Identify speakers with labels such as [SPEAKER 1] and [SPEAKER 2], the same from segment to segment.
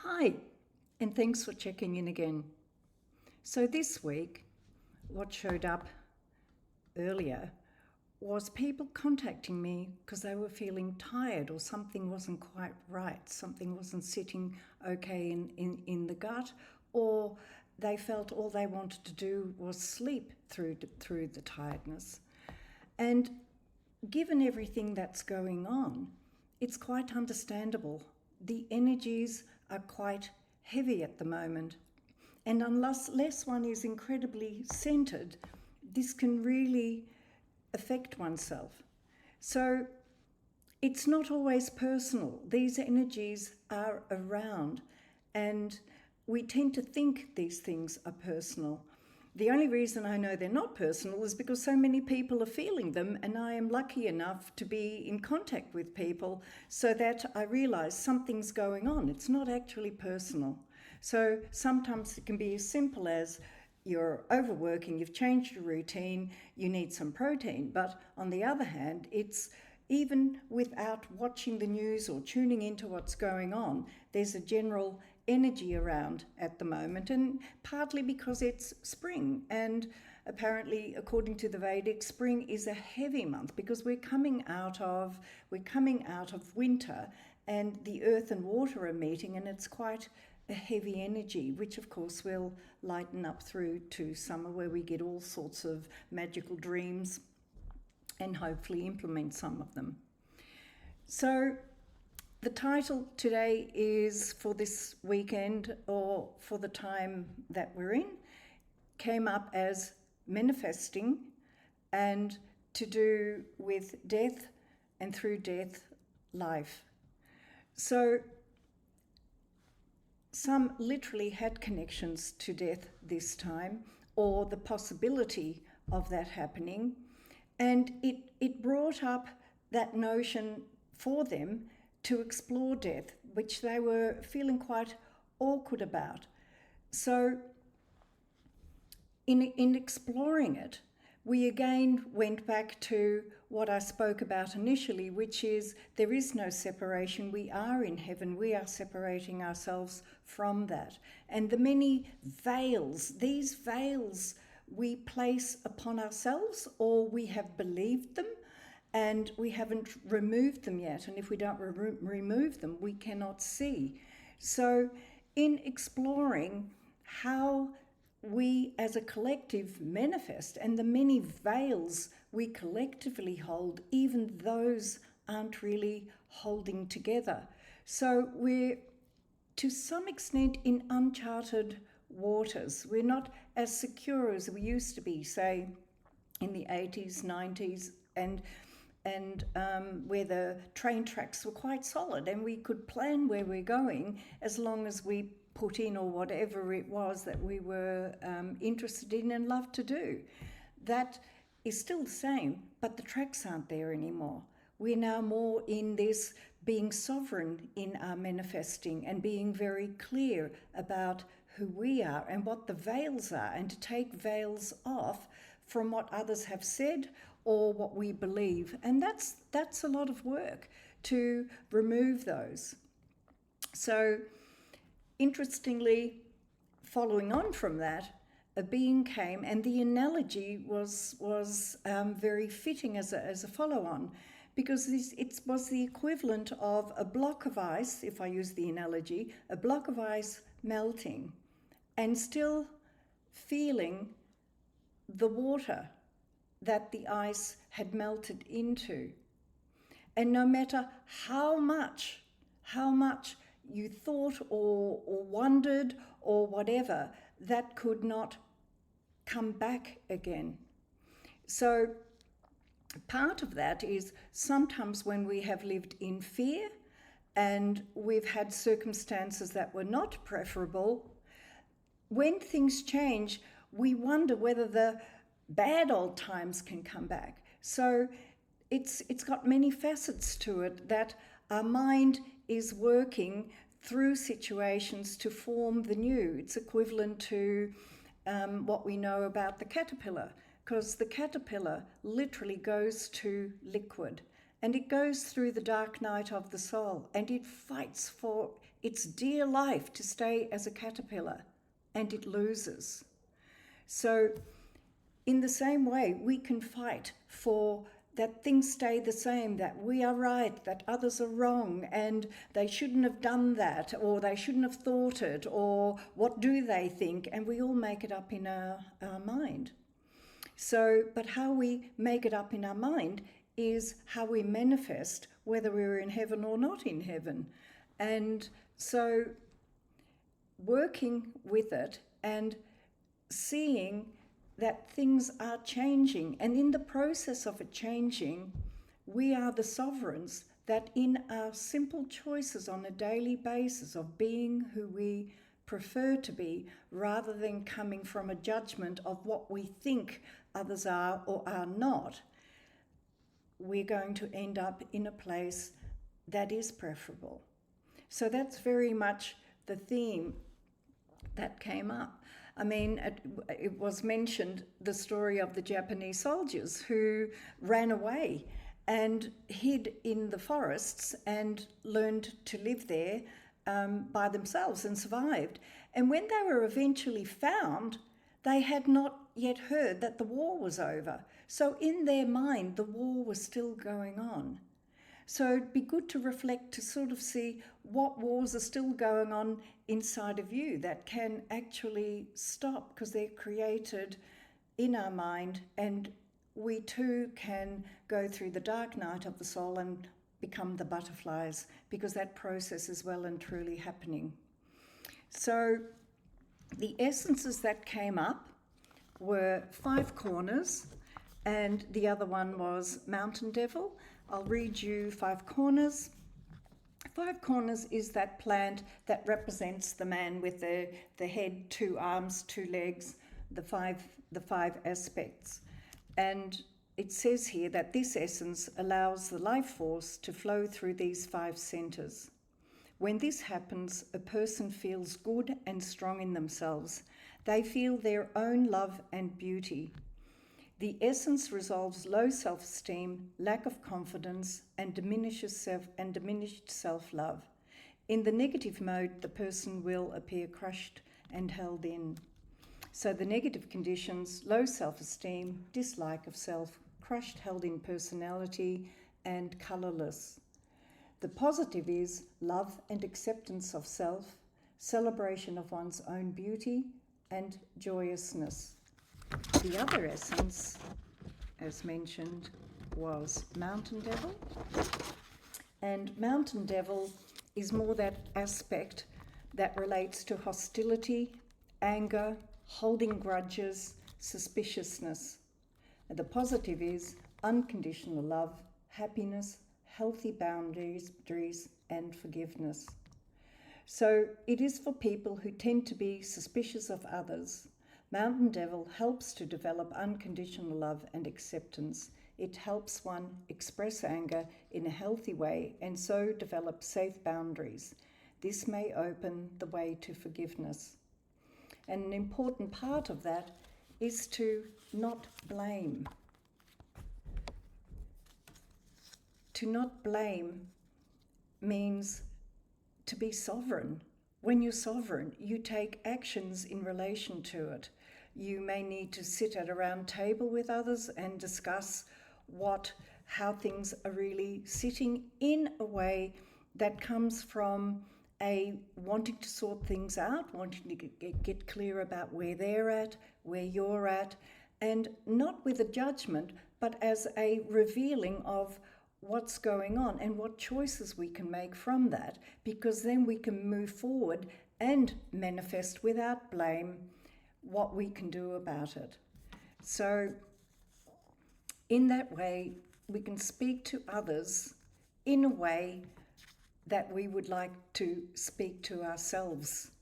[SPEAKER 1] Hi, and thanks for checking in again. So this week, what showed up earlier was people contacting me because they were feeling tired or something wasn't quite right, something wasn't sitting okay in the gut, or they felt all they wanted to do was sleep through the tiredness. And given everything that's going on, it's quite understandable. The energies are quite heavy at the moment. And unless one is incredibly centered, this can really affect oneself. So it's not always personal. These energies are around, and we tend to think these things are personal. The only reason I know they're not personal is because so many people are feeling them, and I am lucky enough to be in contact with people so that I realize something's going on. It's not actually personal. So sometimes it can be as simple as you're overworking, you've changed your routine, you need some protein. But on the other hand, it's even without watching the news or tuning into what's going on, there's a general energy around at the moment, and partly because it's spring, and apparently according to the Vedic, spring is a heavy month because we're coming out of winter, and the earth and water are meeting, and it's quite a heavy energy, which of course will lighten up through to summer, where we get all sorts of magical dreams and hopefully implement some of them. So the title today is, for this weekend or for the time that we're in, came up as manifesting, and to do with death, and through death, life. So some literally had connections to death this time, or the possibility of that happening, and it brought up that notion for them to explore death, which they were feeling quite awkward about. So in exploring it, we again went back to what I spoke about initially, which is there is no separation. We are in heaven. We are separating ourselves from that. And the many veils, these veils we place upon ourselves, or we have believed them and we haven't removed them yet. And if we don't remove them, we cannot see. So in exploring how we as a collective manifest, and the many veils we collectively hold, even those aren't really holding together. So we're to some extent in uncharted waters. We're not as secure as we used to be, say, in the 80s, 90s, and where the train tracks were quite solid and we could plan where we're going as long as we put in, or whatever it was that we were interested in and loved to do. That is still the same, but the tracks aren't there anymore. We're now more in this being sovereign in our manifesting and being very clear about who we are and what the veils are, and to take veils off from what others have said or what we believe. And that's a lot of work to remove those. So interestingly, following on from that, a being came, and the analogy was very fitting as a follow-on, because it was the equivalent of a block of ice, if I use the analogy, a block of ice melting and still feeling the water that the ice had melted into. And no matter how much you thought or wondered or whatever, that could not come back again. So part of that is sometimes when we have lived in fear and we've had circumstances that were not preferable, when things change, we wonder whether the bad old times can come back. So it's got many facets to it, that our mind is working through situations to form the new. It's equivalent to what we know about the caterpillar, because the caterpillar literally goes to liquid, and it goes through the dark night of the soul, and it fights for its dear life to stay as a caterpillar, and it loses. So in the same way, we can fight for that things stay the same, that we are right, that others are wrong, and they shouldn't have done that, or they shouldn't have thought it, or what do they think? And we all make it up in our mind. So, but how we make it up in our mind is how we manifest whether we're in heaven or not in heaven. And so working with it and seeing that things are changing, and in the process of it changing, we are the sovereigns, that in our simple choices on a daily basis of being who we prefer to be, rather than coming from a judgment of what we think others are or are not, we're going to end up in a place that is preferable. So that's very much the theme that came up. I mean, it was mentioned the story of the Japanese soldiers who ran away and hid in the forests and learned to live there by themselves and survived. And when they were eventually found, they had not yet heard that the war was over. So in their mind, the war was still going on. So it'd be good to reflect to sort of see what wars are still going on inside of you that can actually stop, because they're created in our mind, and we too can go through the dark night of the soul and become the butterflies, because that process is well and truly happening. So the essences that came up were 5 corners, and the other one was mountain devil. I'll read you 5 corners. 5 corners is that plant that represents the man with the head, 2 arms, 2 legs, the five aspects. And it says here that this essence allows the life force to flow through these 5 centers. When this happens, a person feels good and strong in themselves. They feel their own love and beauty. The essence resolves low self-esteem, lack of confidence, and diminished self-love. In the negative mode, the person will appear crushed and held in. So the negative conditions: low self-esteem, dislike of self, crushed, held in personality, and colourless. The positive is love and acceptance of self, celebration of one's own beauty, and joyousness. The other essence, as mentioned, was mountain devil. And mountain devil is more that aspect that relates to hostility, anger, holding grudges, suspiciousness. And the positive is unconditional love, happiness, healthy boundaries, and forgiveness. So it is for people who tend to be suspicious of others. Mountain devil helps to develop unconditional love and acceptance. It helps one express anger in a healthy way and so develop safe boundaries. This may open the way to forgiveness. And an important part of that is to not blame. To not blame means to be sovereign. When you're sovereign, you take actions in relation to it. You may need to sit at a round table with others and discuss how things are really sitting in a way that comes from a wanting to sort things out, wanting to get clear about where they're at, where you're at, and not with a judgment, but as a revealing of what's going on and what choices we can make from that, because then we can move forward and manifest without blame what we can do about it. So in that way, we can speak to others in a way that we would like to speak to ourselves,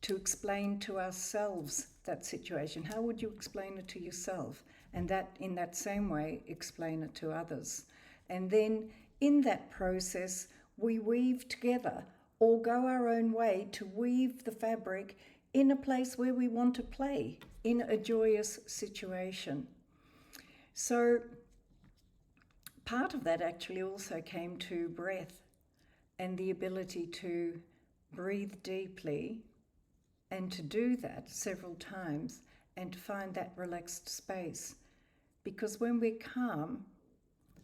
[SPEAKER 1] to explain to ourselves that situation. How would you explain it to yourself? And that in that same way, explain it to others. And then in that process, we weave together or go our own way to weave the fabric in a place where we want to play, in a joyous situation. So part of that actually also came to breath and the ability to breathe deeply, and to do that several times and to find that relaxed space. Because when we're calm,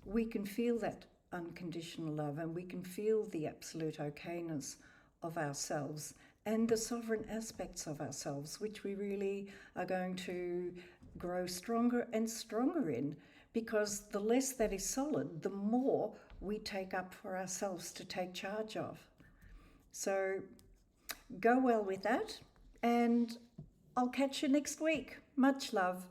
[SPEAKER 1] we can feel that unconditional love, and we can feel the absolute okayness of ourselves and the sovereign aspects of ourselves, which we really are going to grow stronger and stronger in, because the less that is solid, the more we take up for ourselves to take charge of. So go well with that, and I'll catch you next week. Much love.